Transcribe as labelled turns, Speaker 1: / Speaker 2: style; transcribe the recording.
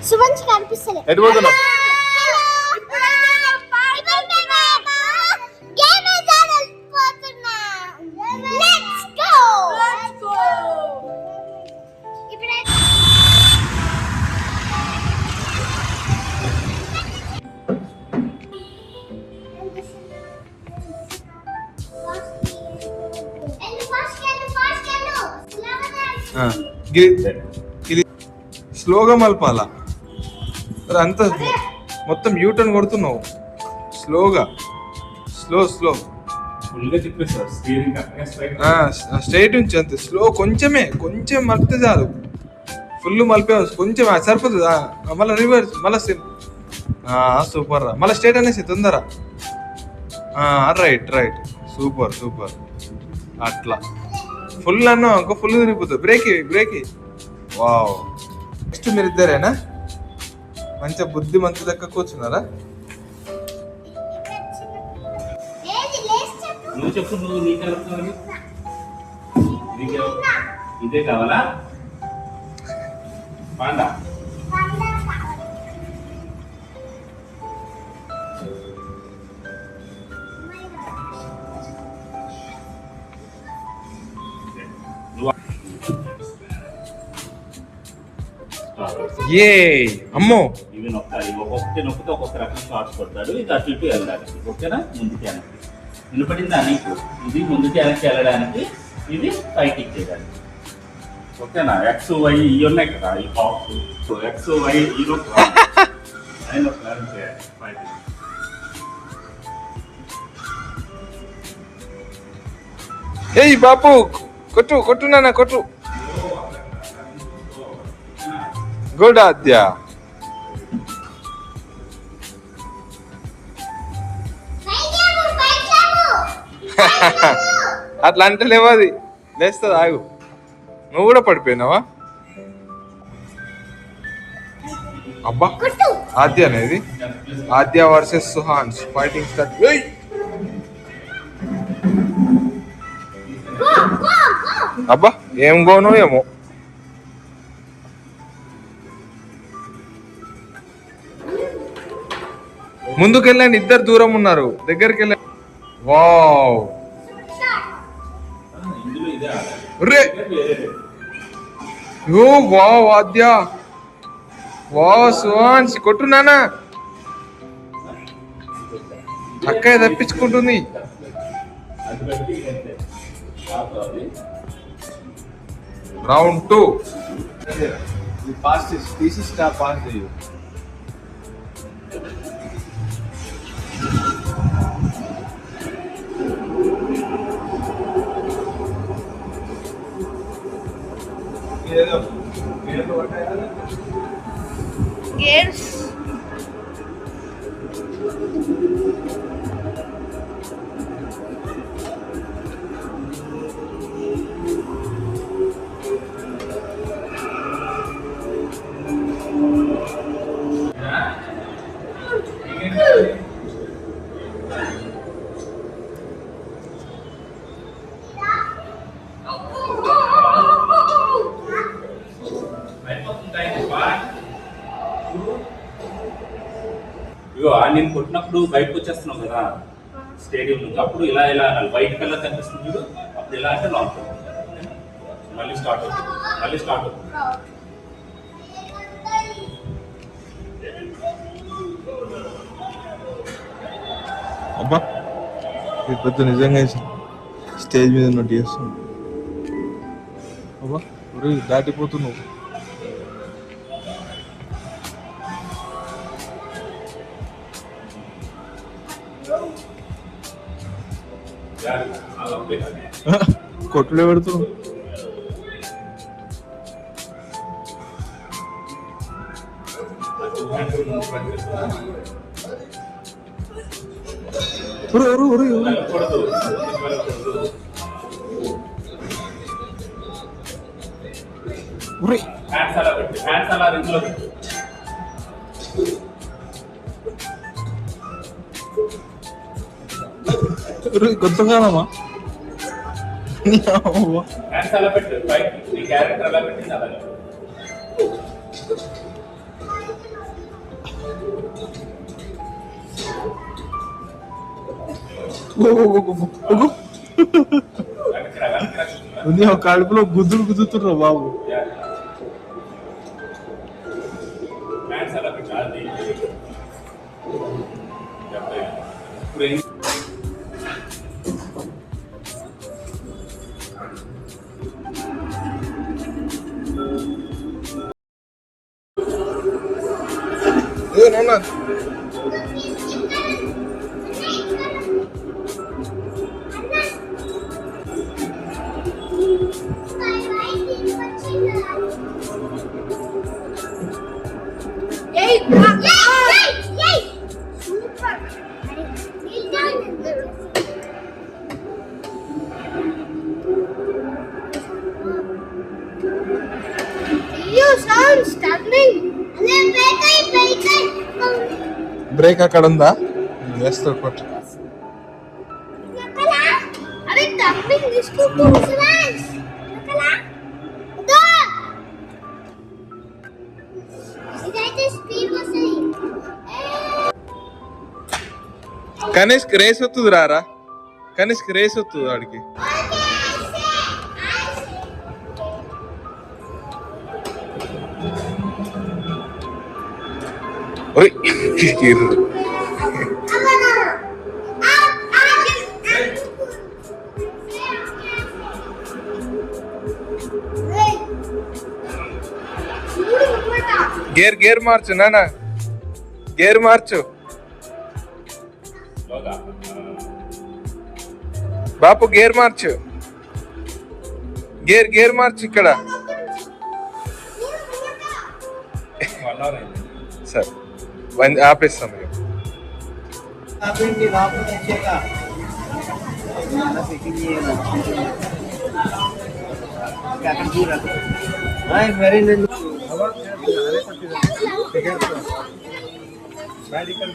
Speaker 1: సుమంచి కనిపిస్తలే.
Speaker 2: ఎటు పోతున్నావు? ఇది స్లోగా మలపాలా, అంత మొత్తం యూటర్న్ కొడుతున్నావు. స్లోగా, స్లో స్లో స్ట్రైట్ నుంచి అంతే. స్లో కొంచెమే, కొంచెం మలిపితే చాలు. ఫుల్ మలిపే కొంచెం సరిపోతుంది. మళ్ళీ రివర్స్, మళ్ళీ సూపర్ రా. మళ్ళీ స్ట్రైట్ అనేసి తొందర. Right right, super super. అట్లా ఫుల్ అన్నా ఇంకో ఫుల్ తిరిగిపోతుంది. బ్రేక్. వావ్. నెక్స్ట్ మీరు ఇద్దరేనా? మంచిగా బుద్ధి మంచి దక్క కూర్చున్నారా?
Speaker 3: నువ్వు చెప్పు, నువ్వు ఇదే కావాలా? పాండా
Speaker 2: ఏ అమ్మో,
Speaker 3: ఇవి నొక్కాలి. ఒక్కొక్కటి నొక్కితే ఒక్కొక్క రకం షార్ట్స్ కొడతాడు. ఇది అటు ఇటు వెళ్ళడానికి, ఓకేనా? ముందుకి వెనక్కి వినపడిందా నీకు? ఇది ముందుకి వెనక్కి వెళ్ళడానికి, ఇది పైకి చేయడానికి, ఓకేనా? ఎక్స్ వై ఇవి ఉన్నాయి కదా, ఈ బాక్స్. సో ఎక్స్ వై ఈ
Speaker 2: ఏయ్ బాపు, కొట్టు నాన్న, కొట్టు. గుడ్ ఆద్య. అట్లా అంటే లేవది, లేస్తుంది. ఆగు, నువ్వు కూడా పడిపోయినావా? అబ్బా, ఆద్య అనేది. ఆద్య వర్సెస్ సుహాన్స్ ఫైటింగ్ స్టార్ట్. అబ్బా, ఏం గోను ఏమో. ముందుకెళ్ళండి, ఇద్దరు దూరం ఉన్నారు, దగ్గరికి వెళ్ళండి. వావ్, వావ్ ఆద్య, వావ్ సుహాన్స్. కొట్టు నాన్న, అక్క తప్పించుకుంటుంది. రౌండ్ 2.
Speaker 1: Gears.
Speaker 3: ఇగో నేను కొట్టినప్పుడు బయటకు వచ్చేస్తున్నావు కదా స్టేడియం నుంచి, అప్పుడు ఇలా అనాలి. వైట్ కలర్ కనిపిస్తుంది చూడు, అప్పుడు ఇలా అంటే లాంగ్. మళ్ళీ స్టార్ట్ అవుతుంది.
Speaker 2: అబ్బా, ఇప్పుడు నిజంగా స్టేజ్ మీద ఉన్నట్టు చేస్తాను. అబ్బా, దాటిపోతున్నావు. కొట్టులే పెడుతున్నావు. కొంతగానమ్మా
Speaker 3: అలా పెట్టు, నీ క్యారెక్టర్ అలా పెట్టింది అలాగే.
Speaker 2: ఉంది ఒక కడుపులో గుద్దులు గుద్దుతున్నావు బాబు. నాన్న బ్రేక్ అక్కడ ఉందా? వేస్తాడు కొట్టు.
Speaker 1: అరే డబ్బింగ్ తీసుకుంటూ
Speaker 2: కనిష్క్ రేస్ వస్తుంది రారా. కనిష్క్ రేస్ వస్తుంది వాడికి. ఓయ్ గేర్ మార్చు నాన్న, గేర్ మార్చు బాపు, గేర్ మార్చు, గేర్ మార్చు ఇక్కడ. సరే ఆపేస్తాం.
Speaker 4: मेडिकल